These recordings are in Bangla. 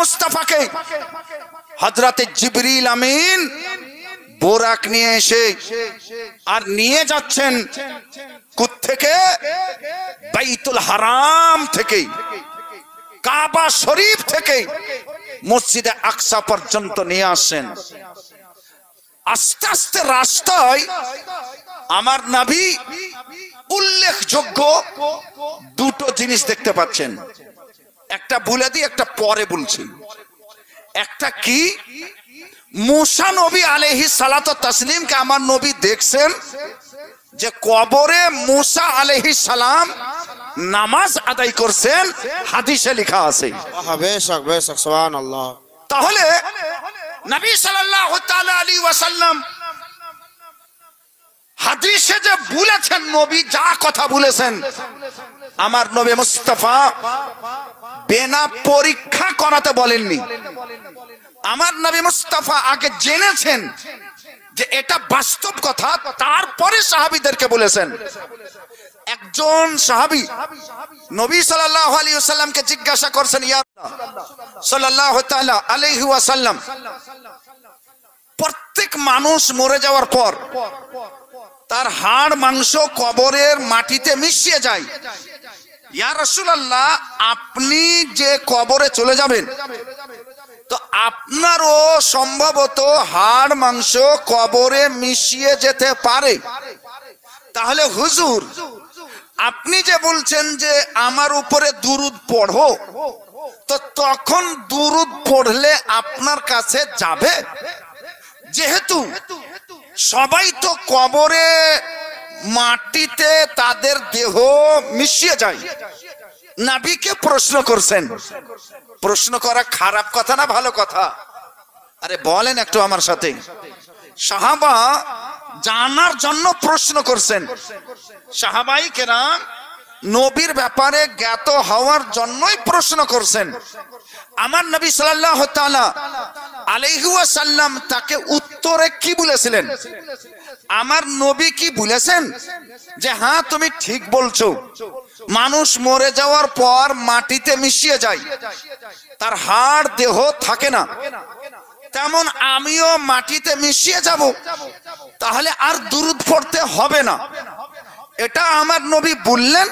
মুস্তাফাকে হযরতে জিবরিল আমিন বোরাক নিয়ে এসে আর নিয়ে যাচ্ছেন কোত্থেকে? বাইতুল হারাম থেকে, কাবা শরীফ থেকে মসজিদে আকসা পর্যন্ত নিয়ে আসেন। আস্তে আস্তে রাস্তায় আমার নবী উল্লেখযোগ্য দুটো জিনিস দেখতে পাচ্ছেন। একটা বলে দিই, একটা পরে বলছি। একটা কি, মুসা নবী আলাইহিস সালাতু তাসলিমকে আমার নবী দেখছেন যে কবরে মুসা আলাইহিস সালাম নামাজ আদায় করছেন, হাদিসে লেখা আছে। বেশক বেশক, সুবহানাল্লাহ। তাহলে নবী সাল্লাল্লাহু তাআলা আলাইহি ওয়াসাল্লাম হাদিসে যে বলেছেন, নবী যা কথা বলেছেন, আমার নবী মুস্তাফা বিনা পরীক্ষা করাতে বলেননি। আমার নবী মুস্তাফা আগে জেনেছেন যে এটা বাস্তব কথা, তারপরে সাহাবীদেরকে বলেছেন। একজন সাহাবী নবী সাল্লাল্লাহু আলাইহি ওয়াসাল্লামকে জিজ্ঞাসা করছেন, ইয়া সাল্লাল্লাহু তাআলা আলাইহি ওয়াসাল্লাম, প্রত্যেক মানুষ মরে যাওয়ার পর তার হাড় মাংস কবরের মাটিতে মিশিয়ে যায়। ইয়া রাসূলুল্লাহ, আপনি যে কবরে চলে যাবেন, তো আপনারও সম্ভবত হাড় মাংস কবরে মিশিয়ে যেতে পারে। তাহলে হুজুর, আপনি যে বলছেন যে আমার উপরে দুরূদ পড়ো, তো তখন দুরূদ পড়লে আপনার কাছে যাবে? যেহেতু সবাই তো কবরে মাটিতে তাদের দেহ মিশিয়ে যায়। নবীকে প্রশ্ন করছেন। প্রশ্ন করা খারাপ কথা না ভালো কথা? আরে বলেন একটু আমার সাথে। সাহাবা জানার জন্য প্রশ্ন করছেন। সাহাবাই কেরাম নবীর ব্যাপারে জ্ঞাত হওয়ার জন্যই প্রশ্ন করছেন। আমার নবী সাল্লাল্লাহু তাআলা আলাইহি ওয়াসাল্লাম তাকে উত্তরে কি বলেছিলেন? আমার নবী কি বলেছেন যে হ্যাঁ, তুমি ঠিক বলছো, মানুষ মরে যাওয়ার পর মাটিতে মিশিয়ে যায়, তার হাড় দেহ থাকে না, তেমন আমিও মাটিতে মিশিয়ে যাব, তাহলে আর দুরূদ পড়তে হবে না। এটা আমার নবী বললেন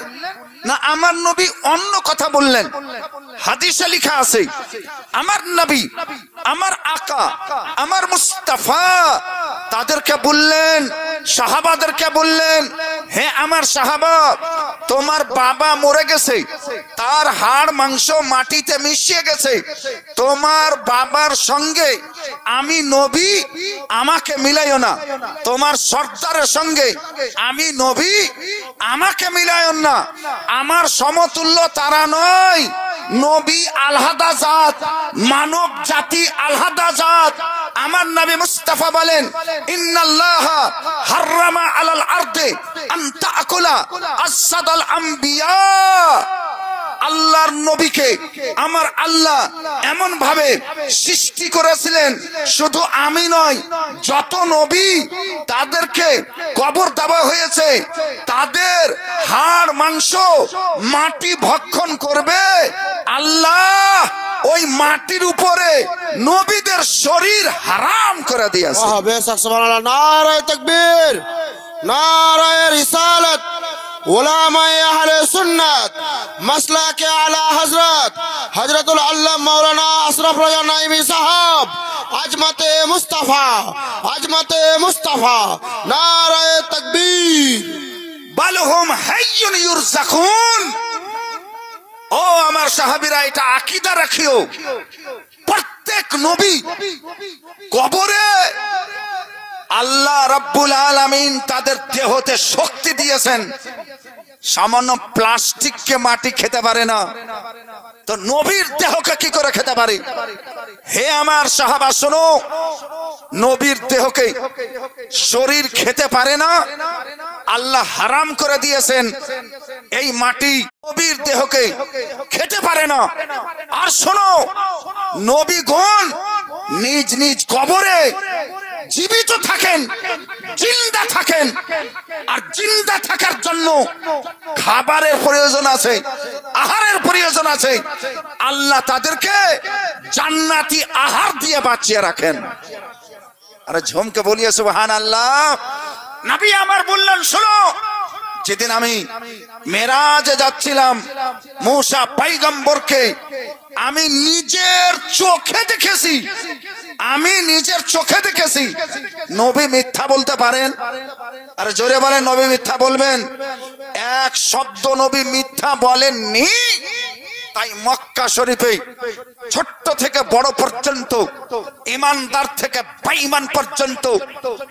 না আমার নবী অন্য কথা বললেন? হাদিসে লেখা আছে, আমার নবী, আমার আকা, আমার মুস্তাফা তাদেরকে বললেন, সাহাবাদেরকে বললেন, হে আমার সাহাবা, তোমার বাবা মরে গেছে, তার হাড় মাংস মাটিতে মিশিয়ে গেছে, তোমার বাবার সঙ্গে আমি নবী, আমাকে মিলাইও না। তোমার সর্দারের সঙ্গে আমি নবী, আমাকে মিলাইও না। আমার সমতুল্য তারা নয়। নবী আলাদা জাত, মানব জাতি আলাদা জাত। আমার নবী মুস্তাফা বলেন, ইন্নাল্লাহা হারামা আলাল আরদি আন তাকুলা আসসাদাল আম্বিয়া। আল্লাহর নবীকে আমার আল্লাহ এমন ভাবে সৃষ্টি করেছিলেন, শুধু আমি নয়, যত নবী তাদেরকে কবর দেওয়া হয়েছে, তাদের হাড় মাংস মাটি ভক্ষণ করবে। আল্লাহ ওই মাটির উপরে নবীদের শরীর হারাম করে দিয়েছে। সুবহানাল্লাহ। নারায়ে তাকবীর, নারায়ে রিসালাত, উলামায়ে আহলে সুন্নাত, মাসলাকে আলা হযরত হযরতুল আল্লামা মাওলানা আশরাফ রাজা নাইমি সাহেব, আজমতে মুস্তাফা, আজমতে মুস্তাফা। নারায়ে তাকবীর। বালহুম হাইয়ুন ইউরযাকুন। ও আমার সাহাবীরা, এটা আকীদা রাখিও, প্রত্যেক নবী কবরে আল্লাহ রাব্বুল আলামিন তাদের দেহতে শক্তি দিয়েছেন। সামান্য প্লাস্টিককে মাটি খেতে পারে না, তো নবীর দেহকে কি করে খেতে পারে? হে আমার সাহাবা শোনো, নবীর দেহকে শরীর খেতে পারে না, আল্লাহ হারাম করে দিয়েছেন। এই মাটি নবীর দেহকে খেতে পারে না। আর শোনো, নবীগণ নিজ নিজ কবরে জীবিত থাকেন, জিন্দা থাকেন, আর জিন্দা থাকার জন্য খাবারের প্রয়োজন আছে, আহারের প্রয়োজন আছে। আল্লাহ তাদেরকে জান্নাতি আহার দিয়ে বাঁচিয়ে রাখেন। আরে ঝুমকে বলিয়ে সুবহানাল্লাহ। নবী আমার বললেন, শোনো, যেদিন আমি মেরাজে যাচ্ছিলাম, মূসা পয়গম্বরকে আমি নিজের চোখে দেখেছি, নবী মিথ্যা বলতে পারেন? আরে জোরে বলেন, নবী মিথ্যা বলবেন? এক শব্দ নবী মিথ্যা বলেননি। তাই মক্কা শরীফে ছোট্ট থেকে বড় পর্যন্ত, ইমানদার থেকে বেঈমান পর্যন্ত,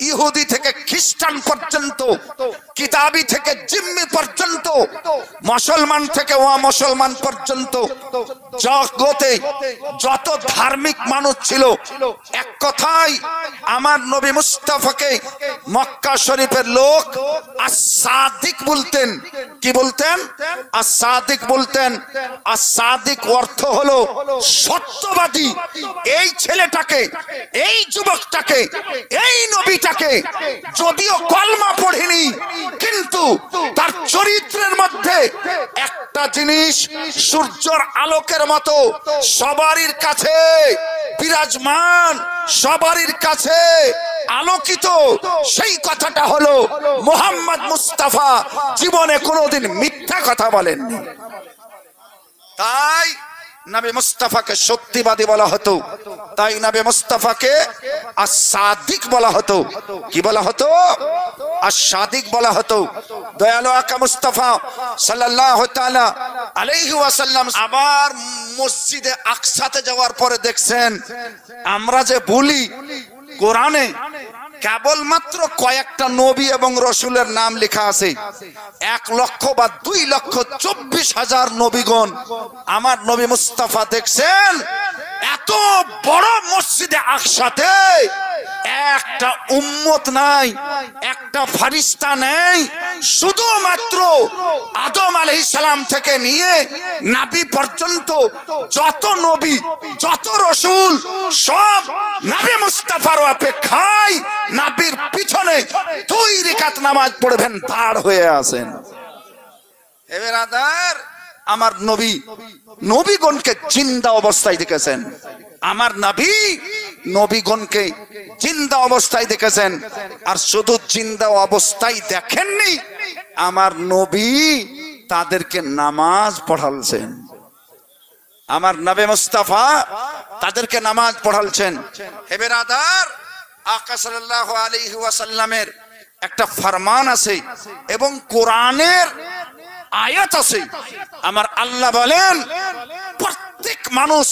ইহুদি থেকে খ্রিস্টান পর্যন্ত, কিতাবী থেকে জিম্মি পর্যন্ত, মুসলমান থেকে অমুসলমান পর্যন্ত, জগতে যত ধার্মিক মানুষ ছিল, এক কথায় আমার নবী মুস্তাফাকে মক্কা শরীফের লোক আস-সাদিক বলতেন। কি বলতেন? আস-সাদিক বলতেন। আস-সাদিক অর্থ হলো সত্যবাদী। এই ছেলেটাকে, এই যুবকটাকে, এই নবীটাকে যদিও কলমা পড়েনি, কিন্তু তার চরিত্রের মধ্যে একটা জিনিস সূর্যের আলোকের মতো সবারই কাছে বিরাজমান, সবারই কাছে আলোকিত। সেই কথাটা হলো মুহাম্মদ মুস্তাফা জীবনে কোনোদিন মিথ্যা কথা বলেননি। তাই নবী মুস্তাফাকে সত্যবাদী বলা হতো, তাই নবী মুস্তাফাকে আস-সাদিক বলা হতো। কি বলা হতো? আস-সাদিক বলা হতো। দয়ালু আকা মুস্তাফা সাল্লাল্লাহু তাআলা আলাইহি ওয়াসাল্লাম আবার মসজিদে আকসাতে যাওয়ার পরে দেখছেন, আমরা যে বলি কোরআনে কেবলমাত্র কয়েকটা নবী এবং রসুলের নাম লেখা আছে। 1 লক্ষ বা 2,24,000 নবীগণ। আমার নবী মুস্তাফা দেখছেন এত বড় মসজিদে আকসাতে একটা উম্মত নাই, একটা ফেরেশতা নেই, শুধুমাত্র আদম আলাইহিস সালাম থেকে নিয়ে নবী পর্যন্ত যত নবী, যত রাসূল সব নবী মুস্তাফার অপেক্ষায় নবীর পিছনে 2 রাকাত নামাজ পড়বেন দাঁড় হয়ে আছেন। এ বেরাদার, আমার নবী নবীগণকে জিন্দা অবস্থায় দেখেছেন। আমার নবী নবীগণকে জিন্দা অবস্থায় দেখেছেন। আর শুধু জিন্দা অবস্থায় দেখেননি, আমার নবী তাদেরকে নামাজ পড়ালছেন। আমার নবী মুস্তাফা তাদেরকে নামাজ পড়ালছেন। হে বেরাদার, আকা সাল্লাল্লাহু আলাইহি ওয়াসাল্লামের একটা ফরমান আছে এবং কোরআনের আয়াত আছে। আমার আল্লাহ বলেন, প্রত্যেক মানুষ,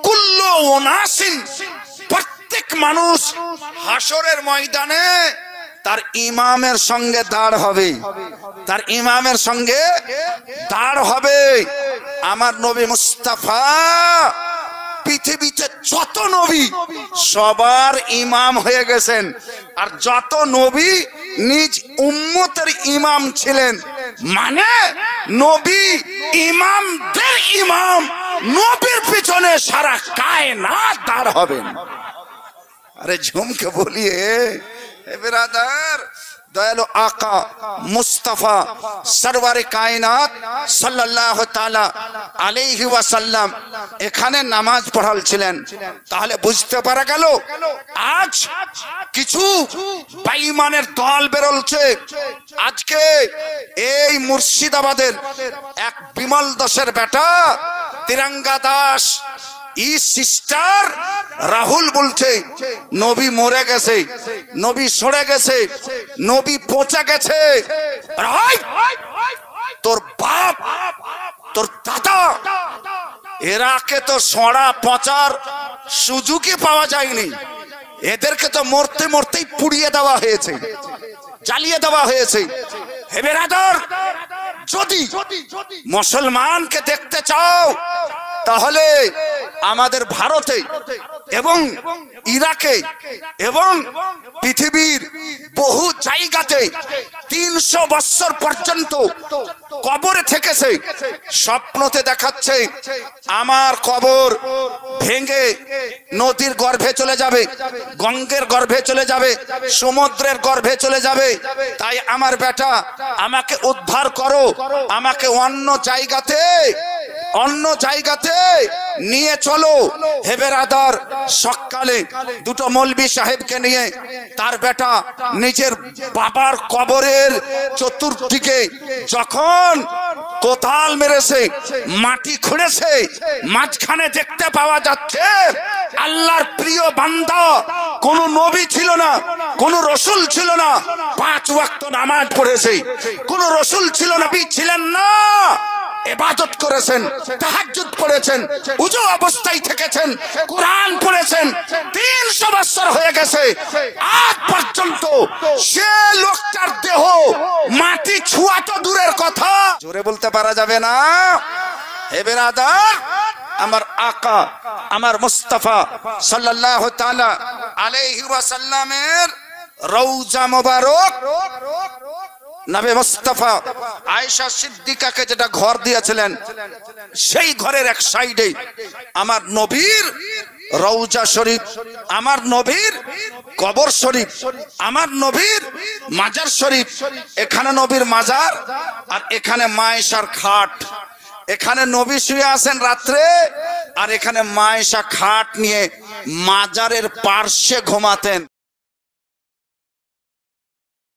কুল্লু উনাসিন, প্রত্যেক মানুষ হাসরের ময়দানে তার ইমামের সঙ্গে দাঁড় হবে, তার ইমামের সঙ্গে দাঁড় হবে। আমার নবী মুস্তাফা পৃথিবীতে যত নবী সবার ইমাম হয়ে গেছেন। আর যত নবী নিজ উম্মতের ইমাম ছিলেন, মানে নবী ইমামদের ইমাম, নবীর পিছনে সারা কায়নাত দাঁড় হবেন। আরে ঝুমকে বলিয়ে হে বিরাদার, দয়ালু আকা মুস্তাফা সরওয়ারে কায়নাত সাল্লাল্লাহু তাআলা আলাইহি ওয়াসাল্লাম এখানে নামাজ পড়ালছিলেন। তাহলে বুঝতে পারা গেল আজ কিছু বেঈমানের দল বেরোলছে। আজকে এই মুর্শিদাবাদের এক বিমল দাসের বেটা তিরঙ্গা দাস ই সিস্টার রাহুল বলছে নবী মরে গেছে, নবী সরে গেছে, নবী পচে গেছে। তোর বাপ, তোর দাদা, এরাকে তো সরা পচার সুযোগই পাওয়া যায়নি। এদেরকে তো মরতে মরতেই পুড়িয়ে দেওয়া হয়েছে, জ্বালিয়ে দেওয়া হয়েছে। হে বেরাদর, যদি মুসলমানকে দেখতে চাও তাহলে আমাদের ভারতে এবং ইরাকে এবং পৃথিবীর বহু জায়গাতে 300 বছর পর্যন্ত কবরে থেকেছে। স্বপ্নতে দেখাচ্ছে আমার কবর ভেঙে নদীর গর্ভে চলে যাবে, গঙ্গের গর্ভে চলে যাবে, সমুদ্রের গর্ভে চলে যাবে। তাই আমার বেটা, আমাকে উদ্ধার করো, আমাকে অন্য জায়গাতে অন্য জায়গাতে নিয়ে চলো। হে বেরাদার, সকালে দুটো মৌলবি সাহেবকে নিয়ে তার বেটা নিজের বাবার কবরের চতুর্দিকে যখন কোদাল মেরেছে, মাটি খুঁড়েছে, মাঝখানে দেখতে পাওয়া যাচ্ছে আল্লাহর প্রিয় বান্দা, কোন নবী ছিল না, কোন রসুল ছিল না, 5 ওয়াক্ত নামাজ পড়েছে, কোন রসুল ছিল, নবী ছিলেন না, ইবাদত করেছেন, তাহাজ্জুদ পড়েছেন, উযু অবস্থায় থেকেছেন, কোরআন পড়েছেন, 300 বছর হয়ে গেছে, আজ পর্যন্ত সে লোকটার দেহ মাটি ছোঁয়া তো দূরের কথা, জোরে বলতে পারা যাবে না। হে বেরাদার, আমার আকা, আমার মুস্তাফা সাল্লাল্লাহু তাআলা আলাইহি ওয়াসাল্লামের রওজা মোবারক, নবী মুস্তাফা আয়েশা সিদ্দিকাকে যেটা ঘর দিয়েছিলেন, সেই ঘরের এক সাইডে আমার নবীর রওজা শরীফ, আমার নবীর কবর শরীফ, আমার নবীর মাজার শরীফ। এখানে নবীর মাজার আর এখানে মা আয়েশার খাট। এখানে নবী শুয়ে আছেন রাত্রে, আর এখানে মা আয়েশা খাট নিয়ে মাজারের পার্শ্বে ঘুমাতেন।